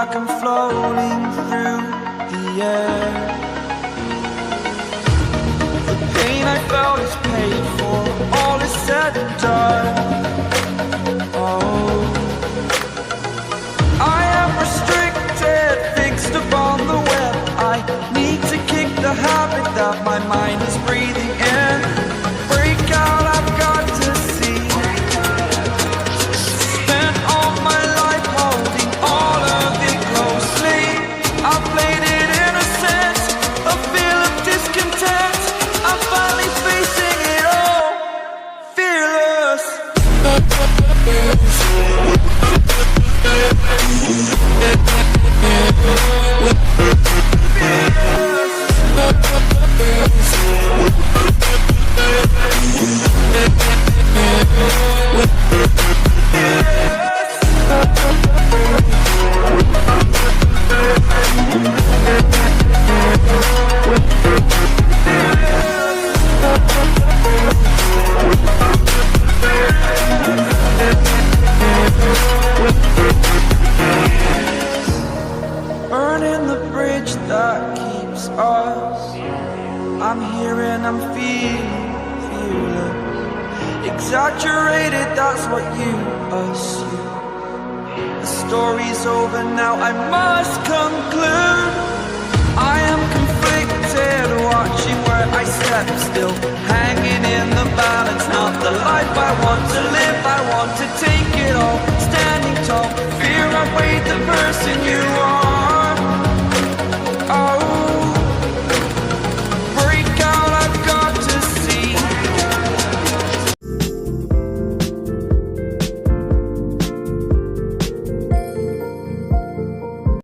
like I'm floating through the air. The pain I felt is paid for, all is said and done. Oh, I am restricted, fixed upon the web. I need to kick the habit that my mind is breathing in. Break out, I've got to see. Spent all my life holding all of it closely. I played it innocent, a feel of discontent. I'm finally facing it all, fearless. Burning the bridge that keeps us. I'm here and I'm feeling fearless. Exaggerated, that's what you assume. The story's over now, I must conclude. I am conflicted, watching where I step still, hanging in the balance. Not the life I want to live, I want to take it all. Standing tall, fear I weighed the person you